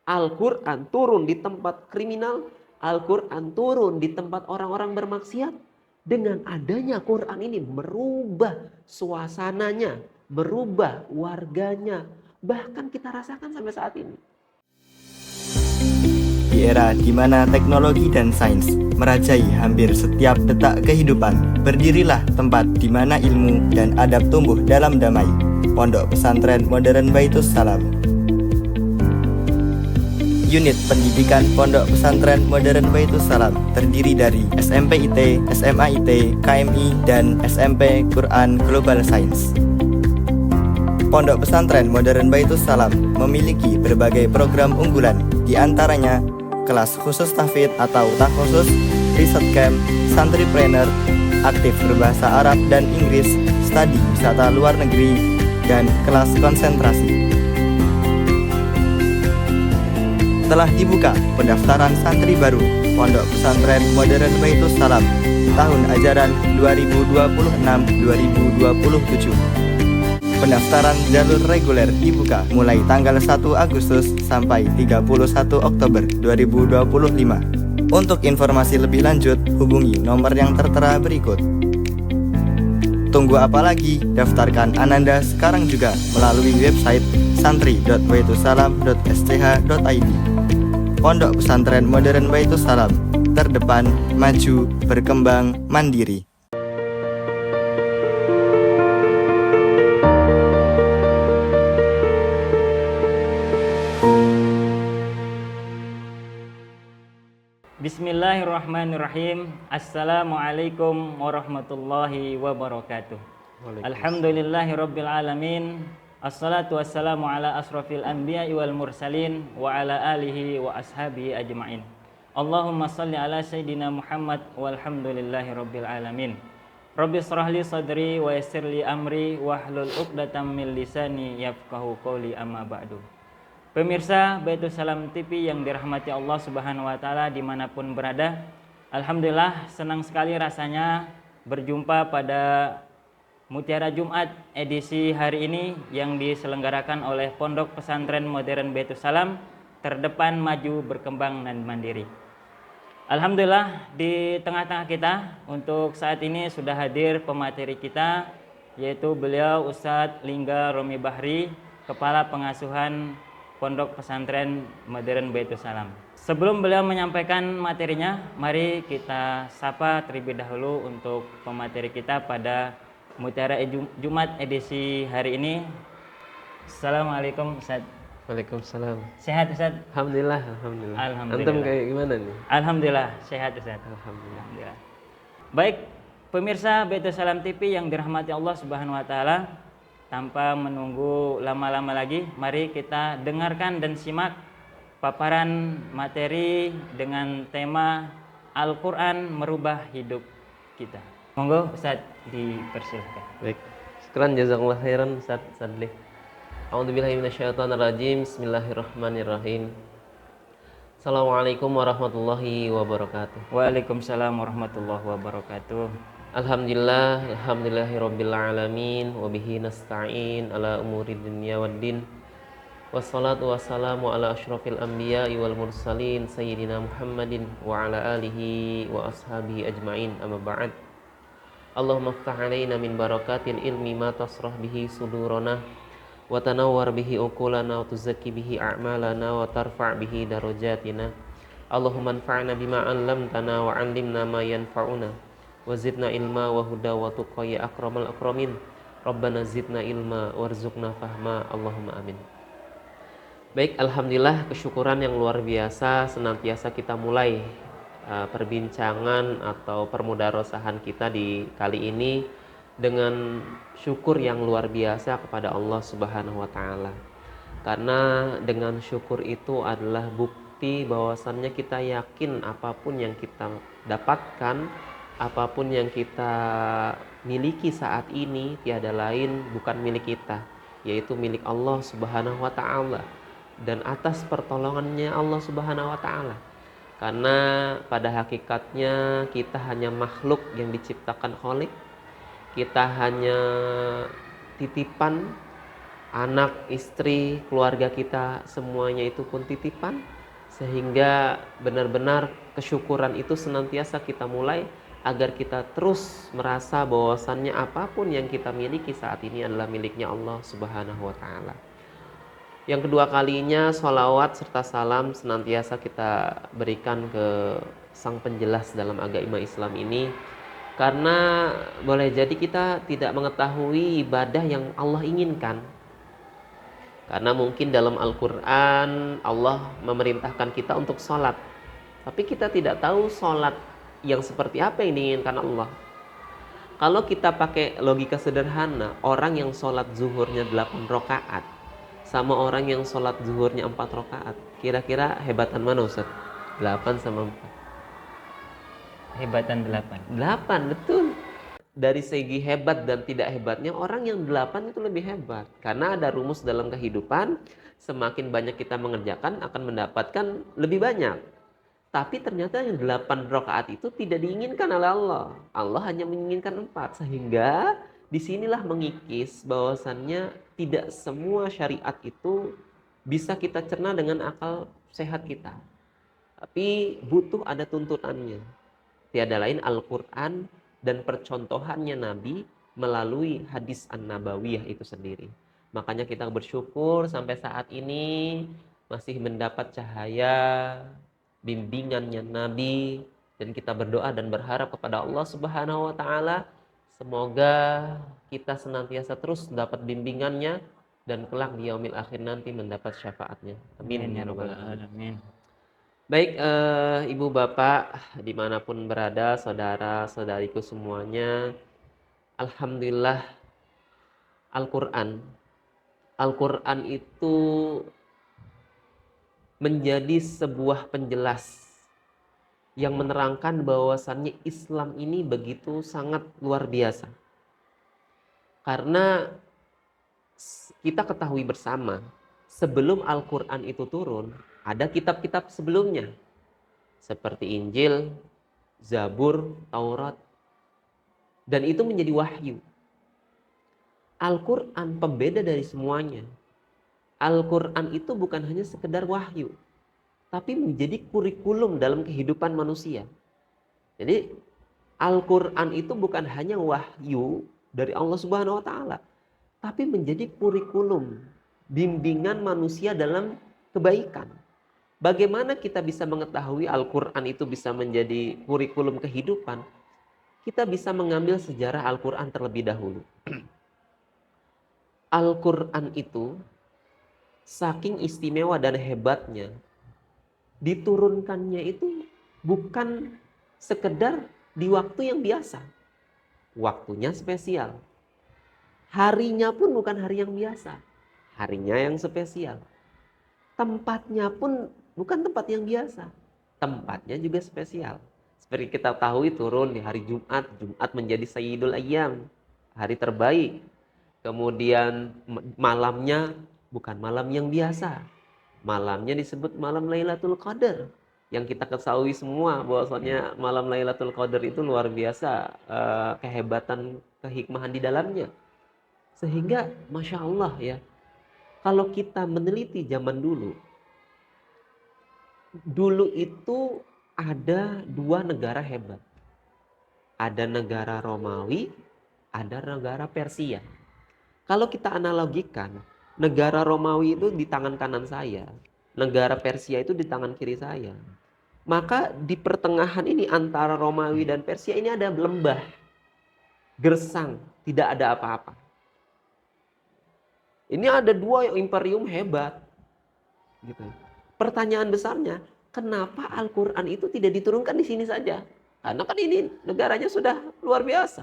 Al-Quran turun di tempat kriminal, Al-Quran turun di tempat orang-orang bermaksiat. Dengan adanya Quran ini merubah suasananya, merubah warganya. Bahkan kita rasakan sampai saat ini. Di era di mana teknologi dan sains merajai hampir setiap detak kehidupan, berdirilah tempat di mana ilmu dan adab tumbuh dalam damai. Pondok Pesantren Modern Baitus Salam. Unit Pendidikan Pondok Pesantren Modern Baitus Salam terdiri dari SMP IT, SMA IT, KMI, dan SMP Quran Global Science. Pondok Pesantren Modern Baitus Salam memiliki berbagai program unggulan, di antaranya kelas khusus tahfidz atau takhusus, riset camp, santripreneur, aktif berbahasa Arab dan Inggris, studi wisata luar negeri, dan kelas konsentrasi. Telah dibuka pendaftaran santri baru Pondok Pesantren Modern Baitus Salam tahun ajaran 2026-2027. Pendaftaran jalur reguler dibuka mulai tanggal 1 Agustus sampai 31 Oktober 2025. Untuk informasi lebih lanjut, hubungi nomor yang tertera berikut. Tunggu apa lagi? Daftarkan Ananda sekarang juga melalui website santri.baitussalam.sch.id. Pondok Pesantren Modern Baitus Salam, terdepan, maju, berkembang, mandiri. Bismillahirrahmanirrahim. Assalamualaikum warahmatullahi wabarakatuh. Alhamdulillahirabbil alamin. Assalatu wassalamu ala asrofil anbiya'i wal mursalin wa ala alihi wa ashabihi ajma'in. Allahumma salli ala sayyidina Muhammad walhamdulillahirabbil alamin. Rabbi shrahli sadri wa yassirli amri wahlul 'uqdatam min lisani yafqahu qawli, amma ba'du. Pemirsa Baitus Salam TV yang dirahmati Allah Subhanahu wa taala dimanapun berada, alhamdulillah senang sekali rasanya berjumpa pada Mutiara Jumat edisi hari ini yang diselenggarakan oleh Pondok Pesantren Modern Baitus Salam, terdepan, maju, berkembang, dan mandiri. Alhamdulillah di tengah-tengah kita untuk saat ini sudah hadir pemateri kita, yaitu beliau Ustadz Lingga Romi Bahri, Kepala Pengasuhan Pondok Pesantren Modern Baitus Salam. Sebelum beliau menyampaikan materinya, mari kita sapa terlebih dahulu untuk pemateri kita pada Mutiara Jumat edisi hari ini. Assalamualaikum Ustaz. Waalaikumsalam. Sehat Ustaz? Alhamdulillah. Antum kayak gimana nih? Alhamdulillah sehat Ustaz. Alhamdulillah. Baik, pemirsa Baitus Salam TV yang dirahmati Allah Subhanahu wa taala, tanpa menunggu lama-lama lagi, mari kita dengarkan dan simak paparan materi dengan tema Al-Quran merubah hidup kita. Monggo Ustaz dipersilahkan. Baik. Syukran jazakallahu khairan Ustaz Sadli. A'udzubillahi minasyaitonirrajim. Bismillahirrahmanirrahim. Assalamualaikum warahmatullahi wabarakatuh. Waalaikumsalam warahmatullahi wabarakatuh. Alhamdulillahirabbil alamin wa bihi nasta'in ala umuri dunya waddin. Wassalatu wassalamu ala asyrafil anbiya'i wal mursalin sayyidina Muhammadin wa ala alihi wa ashabihi ajmain, amma ba'd. Allahumma iftah alaina min barakatil ilmi ma tasrah bihi sudurana wa tanawwar bihi uqulana wa tuzakki bihi a'malana wa tarfa' bihi darajatina. Allahumma anfa'na bima 'allamtana wa 'allimna ma yanfa'una wa zidna ilma wa huda wa tuqa ya akramal akramin. Rabbana zidna ilma warzuqna fahma. Allahumma amin. Baik, alhamdulillah, kesyukuran yang luar biasa senantiasa kita mulai perbincangan atau permudarosahan kita di kali ini dengan syukur yang luar biasa kepada Allah Subhanahu wa taala. Karena dengan syukur itu adalah bukti bahwasannya kita yakin apapun yang kita dapatkan, apapun yang kita miliki saat ini tiada lain bukan milik kita, yaitu milik Allah Subhanahu wa taala, dan atas pertolongannya Allah Subhanahu wa taala. Karena pada hakikatnya kita hanya makhluk yang diciptakan Khalik, kita hanya titipan anak, istri, keluarga kita semuanya itu pun titipan, sehingga benar-benar kesyukuran itu senantiasa kita mulai agar kita terus merasa bahwasannya apapun yang kita miliki saat ini adalah miliknya Allah Subhanahu wa taala. Yang kedua kalinya, sholawat serta salam senantiasa kita berikan ke sang penjelas dalam agama Islam ini, karena boleh jadi kita tidak mengetahui ibadah yang Allah inginkan. Karena mungkin dalam Al-Quran Allah memerintahkan kita untuk sholat, tapi kita tidak tahu sholat yang seperti apa yang diinginkan Allah. Kalau kita pakai logika sederhana, orang yang sholat zuhurnya 8 rakaat sama orang yang sholat zuhurnya 4 rakaat, kira-kira hebatan mana Ustaz? 8 sama 4. Hebatan 8. 8, betul. Dari segi hebat dan tidak hebatnya, orang yang 8 itu lebih hebat. Karena ada rumus dalam kehidupan, semakin banyak kita mengerjakan akan mendapatkan lebih banyak. Tapi ternyata yang 8 rakaat itu tidak diinginkan oleh Allah. Allah hanya menginginkan 4. Sehingga disinilah mengikis bahwasannya tidak semua syariat itu bisa kita cerna dengan akal sehat kita. Tapi butuh ada tuntunannya. Tiada lain Al-Quran dan percontohannya Nabi melalui hadis An-Nabawiyah itu sendiri. Makanya kita bersyukur sampai saat ini masih mendapat cahaya bimbingannya Nabi, dan kita berdoa dan berharap kepada Allah Subhanahu wa taala semoga kita senantiasa terus dapat bimbingannya dan kelak di yaumil akhir nanti mendapat syafaatnya. Amin ya rabbal alamin. Baik, ibu bapak dimanapun berada, saudara saudariku semuanya, alhamdulillah Al-Quran itu menjadi sebuah penjelas yang menerangkan bahwasannya Islam ini begitu sangat luar biasa. Karena kita ketahui bersama, sebelum Al-Quran itu turun, ada kitab-kitab sebelumnya seperti Injil, Zabur, Taurat, dan itu menjadi wahyu. Al-Quran pembeda dari semuanya. Al-Quran itu bukan hanya sekedar wahyu, tapi menjadi kurikulum dalam kehidupan manusia. Jadi Al-Quran itu bukan hanya wahyu dari Allah Subhanahu wa taala, tapi menjadi kurikulum bimbingan manusia dalam kebaikan. Bagaimana kita bisa mengetahui Al-Quran itu bisa menjadi kurikulum kehidupan? Kita bisa mengambil sejarah Al-Quran terlebih dahulu. Al-Quran itu saking istimewa dan hebatnya, diturunkannya itu bukan sekedar di waktu yang biasa. Waktunya spesial. Harinya pun bukan hari yang biasa. Harinya yang spesial. Tempatnya pun bukan tempat yang biasa. Tempatnya juga spesial. Seperti kita tahu turun di hari Jumat. Jumat menjadi Sayyidul Ayyam, hari terbaik. Kemudian malamnya bukan malam yang biasa. Malamnya disebut malam Lailatul Qadar. Yang kita ketahui semua bahwasanya malam Lailatul Qadar itu luar biasa kehebatan, kehikmahan di dalamnya. Sehingga Masya Allah ya, kalau kita meneliti zaman dulu itu ada 2 negara hebat. Ada negara Romawi, ada negara Persia. Kalau kita analogikan, negara Romawi itu di tangan kanan saya, negara Persia itu di tangan kiri saya. Maka di pertengahan ini antara Romawi dan Persia ini ada lembah, gersang, tidak ada apa-apa. Ini ada 2 imperium hebat. Gitu. Pertanyaan besarnya, kenapa Al-Quran itu tidak diturunkan di sini saja? Karena kan ini negaranya sudah luar biasa.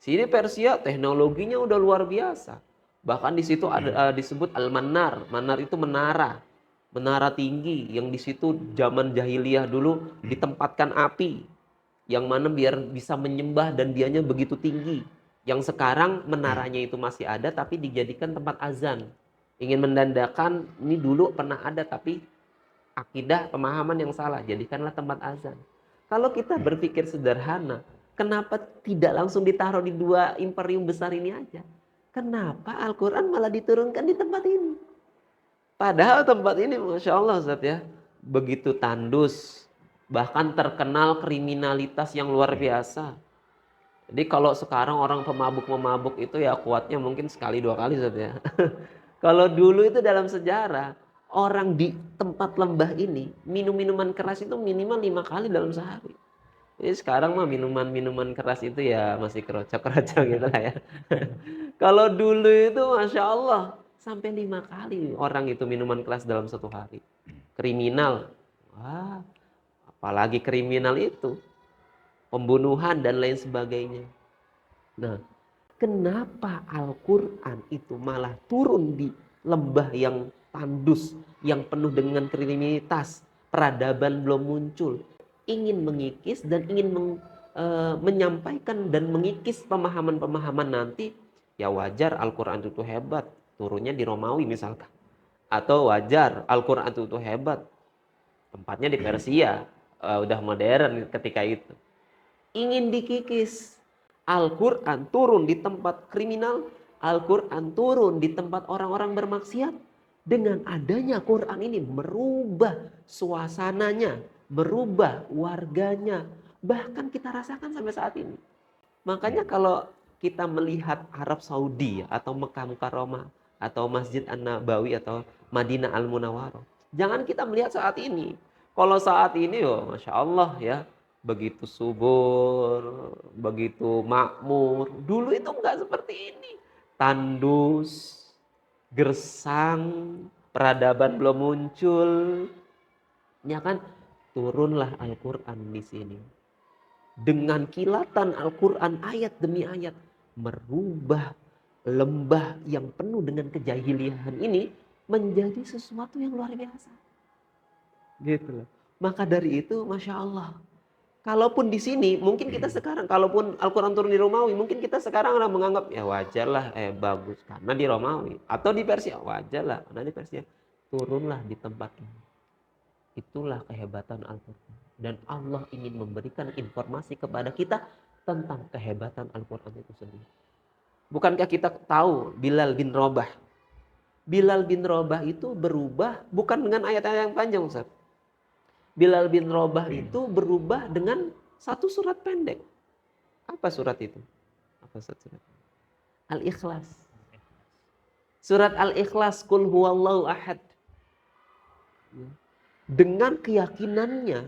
Sini Persia teknologinya udah luar biasa. Bahkan di situ ada disebut Al-Manar. Manar itu menara. Menara tinggi yang di situ zaman jahiliyah dulu ditempatkan api. Yang mana biar bisa menyembah dan dianya begitu tinggi. Yang sekarang menaranya itu masih ada tapi dijadikan tempat azan. Ingin mendandakan ini dulu pernah ada tapi akidah pemahaman yang salah, jadikanlah tempat azan. Kalau kita berpikir sederhana, kenapa tidak langsung ditaruh di 2 imperium besar ini aja? kenapa Al-Quran malah diturunkan di tempat ini? Padahal tempat ini Masya Allah Ustaz ya, begitu tandus, bahkan terkenal kriminalitas yang luar biasa. Jadi kalau sekarang orang pemabuk-memabuk itu ya kuatnya mungkin sekali dua kali Ustaz ya. Kalau dulu itu dalam sejarah, orang di tempat lembah ini minum minuman keras itu minimal 5 kali dalam sehari. Jadi sekarang mah minuman-minuman keras itu ya masih kerocok-kerocok gitu lah ya. Kalau dulu itu Masya Allah sampai 5 kali orang itu minuman keras dalam satu hari. Kriminal. Wah, apalagi kriminal itu. Pembunuhan dan lain sebagainya. Nah, kenapa Al-Quran itu malah turun di lembah yang tandus, yang penuh dengan kriminalitas, peradaban belum muncul, ingin mengikis dan ingin menyampaikan dan mengikis pemahaman-pemahaman nanti, ya wajar Al-Quran itu hebat, turunnya di Romawi misalkan. Atau wajar Al-Quran itu hebat, tempatnya di Persia, udah modern ketika itu. Ingin dikikis, Al-Quran turun di tempat kriminal, Al-Quran turun di tempat orang-orang bermaksiat. Dengan adanya Quran ini merubah suasananya, merubah warganya. Bahkan kita rasakan sampai saat ini. Makanya kalau kita melihat Arab Saudi atau Mekah Mukarramah atau Masjid An-Nabawi atau Madinah Al-Munawwarah, jangan kita melihat saat ini. Kalau saat ini Masya Allah ya, begitu subur, begitu makmur. Dulu itu enggak seperti ini. Tandus, gersang, peradaban belum muncul. Ya kan? Turunlah Al-Quran di sini. Dengan kilatan Al-Quran ayat demi ayat merubah lembah yang penuh dengan kejahilian ini menjadi sesuatu yang luar biasa. Gitu loh. Maka dari itu Masya Allah. Kalaupun di sini, mungkin kita sekarang, kalaupun Al-Quran turun di Romawi, mungkin kita sekarang orang menganggap, ya wajar lah, bagus, karena di Romawi. Atau di Persia, wajar lah, karena di Persia. Turunlah di tempat ini. Itulah kehebatan Al-Quran. Dan Allah ingin memberikan informasi kepada kita tentang kehebatan Al-Quran itu sendiri. Bukankah kita tahu Bilal bin Rabah? Bilal bin Rabah itu berubah bukan dengan ayat-ayat yang panjang, Ustaz. Bilal bin Rabah itu berubah dengan satu surat pendek. Apa surat itu? Apa surat? Al-Ikhlas. Surat Al-Ikhlas, Qul huwallahu ahad. Dengan keyakinannya,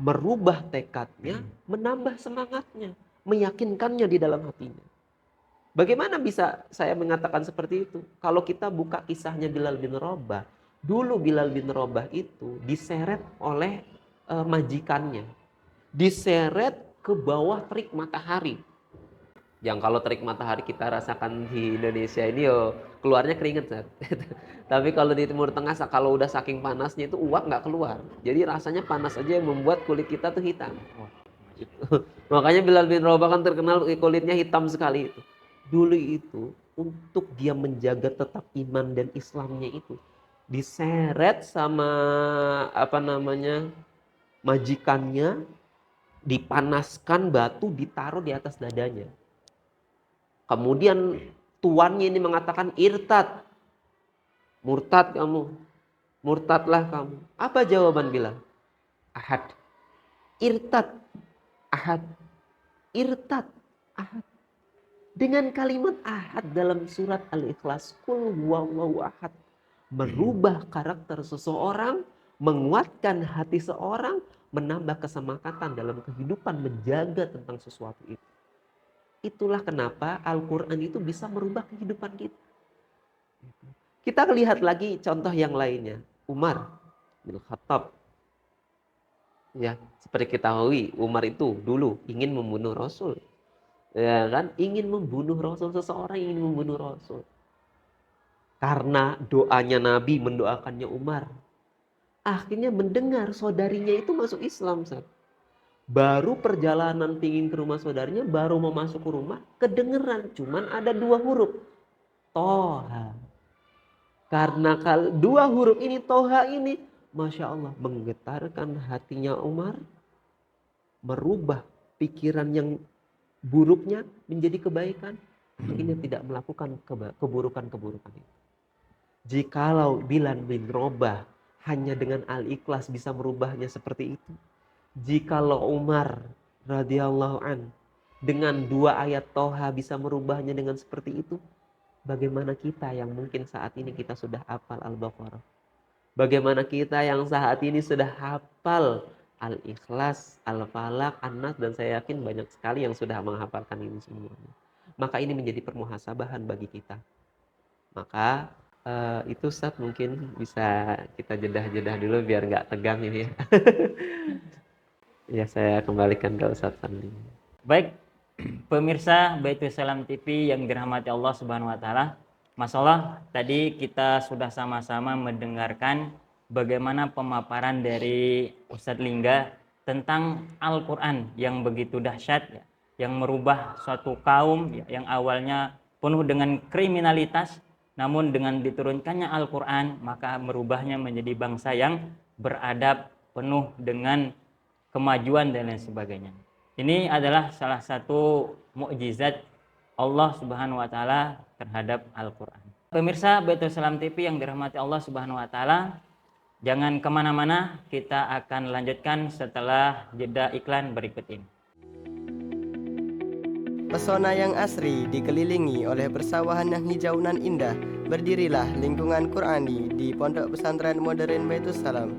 merubah tekadnya, menambah semangatnya, meyakinkannya di dalam hatinya. Bagaimana bisa saya mengatakan seperti itu? Kalau kita buka kisahnya Bilal bin Rabah, dulu Bilal bin Rabah itu diseret oleh majikannya. Diseret ke bawah terik matahari. Yang kalau terik matahari kita rasakan di Indonesia ini keluarnya keringet. Tapi kalau di Timur Tengah kalau udah saking panasnya itu uap nggak keluar. Jadi rasanya panas aja yang membuat kulit kita tuh hitam. Makanya Bilal bin Rabah kan terkenal kulitnya hitam sekali itu. Dulu itu untuk dia menjaga tetap iman dan Islamnya itu diseret sama majikannya, dipanaskan batu ditaruh di atas dadanya. Kemudian tuannya ini mengatakan irtad, murtad kamu, murtadlah kamu. Apa jawaban Bilal? Ahad, irtad, ahad, irtad, ahad. Dengan kalimat ahad dalam surat Al-Ikhlas, Qul huwallahu ahad, merubah karakter seseorang, menguatkan hati seorang, menambah kesemakatan dalam kehidupan menjaga tentang sesuatu itu. Itulah kenapa Al-Quran itu bisa merubah kehidupan kita. Kita lihat lagi contoh yang lainnya. Umar bin Khattab. Ya, seperti kita tahu, Umar itu dulu ingin membunuh Rasul. Ya kan? Ingin membunuh Rasul, seseorang ingin membunuh Rasul. Karena doanya Nabi mendoakannya Umar. Akhirnya mendengar saudarinya itu masuk Islam, Ustaz. Baru perjalanan pingin ke rumah saudarinya, baru mau masuk ke rumah, kedengeran cuman ada 2 huruf. Toha. Karena dua huruf ini, Toha ini, Masya Allah, menggetarkan hatinya Umar, merubah pikiran yang buruknya menjadi kebaikan. Ini tidak melakukan keburukan-keburukan itu. Jikalau Bilal bin Rabah hanya dengan Al-Ikhlas bisa merubahnya seperti itu. Jikalau Umar radhiyallahu an dengan 2 ayat Toha bisa merubahnya dengan seperti itu, bagaimana kita yang mungkin saat ini kita sudah hafal Al-Baqarah? Bagaimana kita yang saat ini sudah hafal Al-Ikhlas, Al-Falaq, An-Nas, dan saya yakin banyak sekali yang sudah menghafalkan ini semuanya. Maka ini menjadi permuhasabahan bagi kita. Maka itu Ustaz mungkin bisa kita jedah-jedah dulu biar nggak tegang ini ya. Ya, saya kembalikan ke Ustaz Fadli. Baik, pemirsa Baitul Salam TV yang dirahmati Allah Subhanahu wa taala. Masalah tadi kita sudah sama-sama mendengarkan bagaimana pemaparan dari Ustadz Lingga tentang Al-Qur'an yang begitu dahsyat ya, yang merubah suatu kaum ya, yang awalnya penuh dengan kriminalitas, namun dengan diturunkannya Al-Qur'an maka merubahnya menjadi bangsa yang beradab, penuh dengan kemajuan dan lain sebagainya. Ini adalah salah satu mukjizat Allah Subhanahu wa taala terhadap Al-Qur'an. Pemirsa Baitul Salam TV yang dirahmati Allah Subhanahu wa taala, jangan kemana-mana, kita akan lanjutkan setelah jeda iklan berikut ini. Pesona yang asri dikelilingi oleh persawahan yang hijau nan indah, berdirilah lingkungan Qur'ani di Pondok Pesantren Modern Baitul Salam.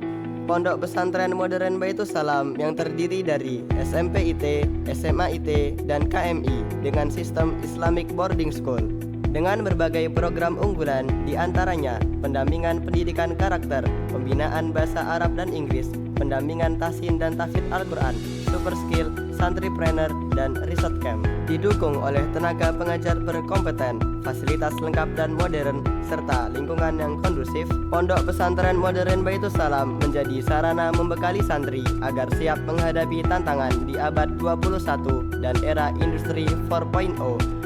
Pondok Pesantren Modern Baitul Salam yang terdiri dari SMP IT, SMA IT, dan KMI dengan sistem Islamic Boarding School. Dengan berbagai program unggulan, diantaranya pendampingan pendidikan karakter, pembinaan bahasa Arab dan Inggris, pendampingan tahsin dan tahfidz Al-Quran, super skill, santripreneur, dan research camp. Didukung oleh tenaga pengajar berkompeten, fasilitas lengkap dan modern, serta lingkungan yang kondusif, Pondok Pesantren Modern Baitul Salam menjadi sarana membekali santri agar siap menghadapi tantangan di abad 21 dan era industri 4.0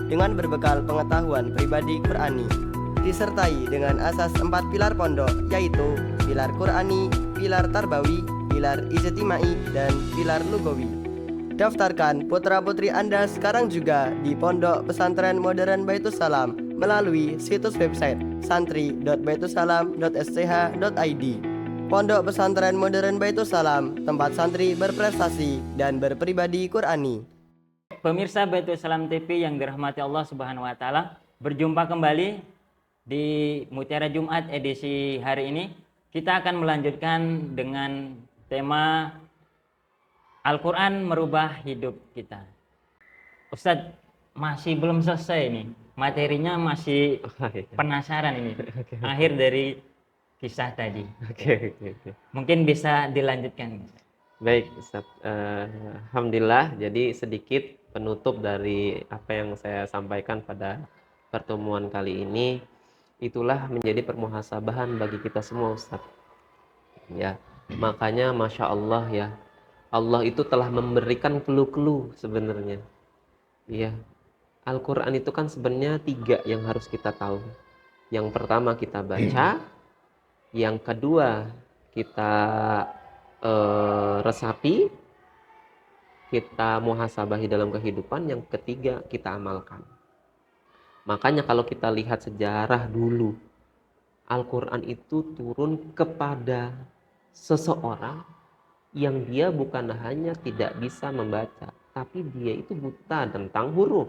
dengan berbekal pengetahuan pribadi Qur'ani. Disertai dengan asas 4 pilar pondok, yaitu pilar Qur'ani, pilar Tarbawi, pilar Ijtimai, dan pilar Lugawi. Daftarkan putra-putri Anda sekarang juga di Pondok Pesantren Modern Baitul Salam melalui situs website santri.baitulsalam.sch.id. Pondok Pesantren Modern Baitul Salam, tempat santri berprestasi dan berpribadi Qur'ani. Pemirsa Baitul Salam TV yang dirahmati Allah Subhanahu wa taala, berjumpa kembali di Mutiara Jumat edisi hari ini. Kita akan melanjutkan dengan tema Al-Quran merubah hidup kita. Ustadz, masih belum selesai nih. Materinya masih penasaran ini. Akhir dari kisah tadi. Oke. Mungkin bisa dilanjutkan. Baik, Ustaz. Alhamdulillah, jadi sedikit penutup dari apa yang saya sampaikan pada pertemuan kali ini. Itulah menjadi permuhasabahan bagi kita semua, Ustaz. Ya, makanya Masya Allah ya, Allah itu telah memberikan clue-clue sebenarnya. Iya, Al-Quran itu kan sebenarnya 3 yang harus kita tahu. Yang pertama kita baca, yang kedua kita resapi, kita muhasabahi dalam kehidupan, yang ketiga kita amalkan. Makanya kalau kita lihat sejarah dulu, Al-Quran itu turun kepada seseorang yang dia bukan hanya tidak bisa membaca, tapi dia itu buta tentang huruf.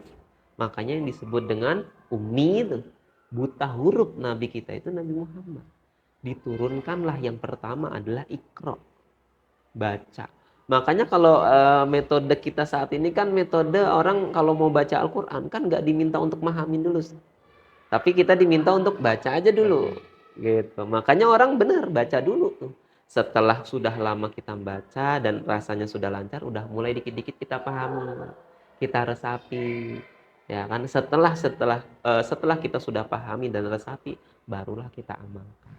Makanya yang disebut dengan ummi itu, buta huruf. Nabi kita itu Nabi Muhammad. Diturunkanlah yang pertama adalah Iqra, baca. Makanya kalau metode kita saat ini kan metode orang kalau mau baca Al-Quran kan nggak diminta untuk mahamin dulu, tapi kita diminta untuk baca aja dulu gitu. Makanya orang benar baca dulu tuh. Setelah sudah lama kita baca dan rasanya sudah lancar, udah mulai dikit-dikit kita pahami, kita resapi, ya kan. Setelah kita sudah pahami dan resapi, barulah kita amalkan.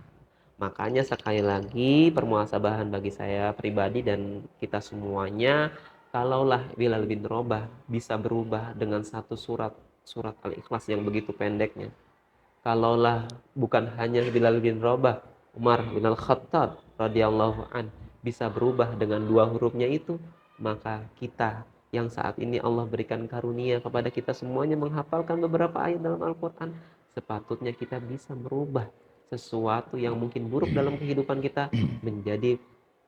Makanya sekali lagi permuhasabahan bagi saya pribadi dan kita semuanya, kalaulah Bilal bin Rabah bisa berubah dengan satu surat Al-Ikhlas yang begitu pendeknya, kalaulah bukan hanya Bilal bin Rabah, Umar bin Al-Khattab radhiyallahu an bisa berubah dengan 2 hurufnya itu, maka kita yang saat ini Allah berikan karunia kepada kita semuanya menghafalkan beberapa ayat dalam Al-Quran, sepatutnya kita bisa merubah sesuatu yang mungkin buruk dalam kehidupan kita menjadi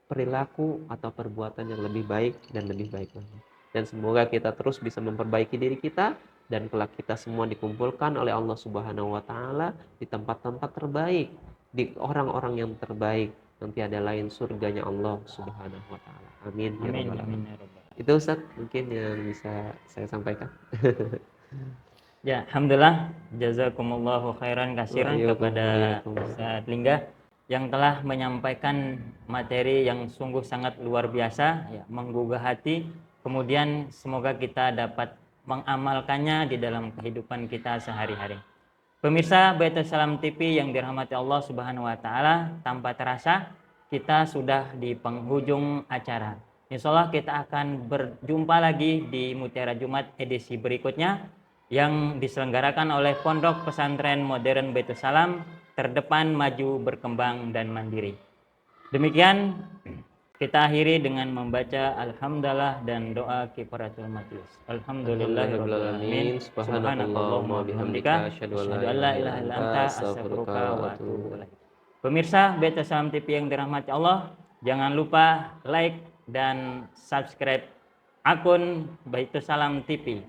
perilaku atau perbuatan yang lebih baik dan lebih baik lagi. Dan semoga kita terus bisa memperbaiki diri kita, dan kelak kita semua dikumpulkan oleh Allah Subhanahu wa taala di tempat-tempat terbaik, di orang-orang yang terbaik, nanti ada lain surganya Allah Subhanahu wa taala. Amin ya Amin, rabbal amin alamin. ya Rabbal. Itu Ustaz mungkin yang bisa saya sampaikan. Ya, alhamdulillah, jazakumullahu khairan kasiran kepada Waalaikumsalam. Ustaz Lingga yang telah menyampaikan materi yang sungguh sangat luar biasa, ya, menggugah hati. Kemudian semoga kita dapat mengamalkannya di dalam kehidupan kita sehari-hari. Pemirsa Baitul Salam TV yang dirahmati Allah Subhanahu wa taala, tanpa terasa kita sudah di penghujung acara. Insya Allah kita akan berjumpa lagi di Mutiara Jumat edisi berikutnya yang diselenggarakan oleh Pondok Pesantren Modern Baitul Salam, terdepan, maju, berkembang, dan mandiri. Demikian kita akhiri dengan membaca alhamdulillah dan doa kifaratul majlis. Alhamdulillahirabbil alamin. Subhanakallahumma bihamdika asyhadu an la ilaha illa anta astaghfiruka wa atubu ilaik. Pemirsa Baitul Salam TV yang dirahmati Allah, jangan lupa like dan subscribe akun Baitul Salam TV.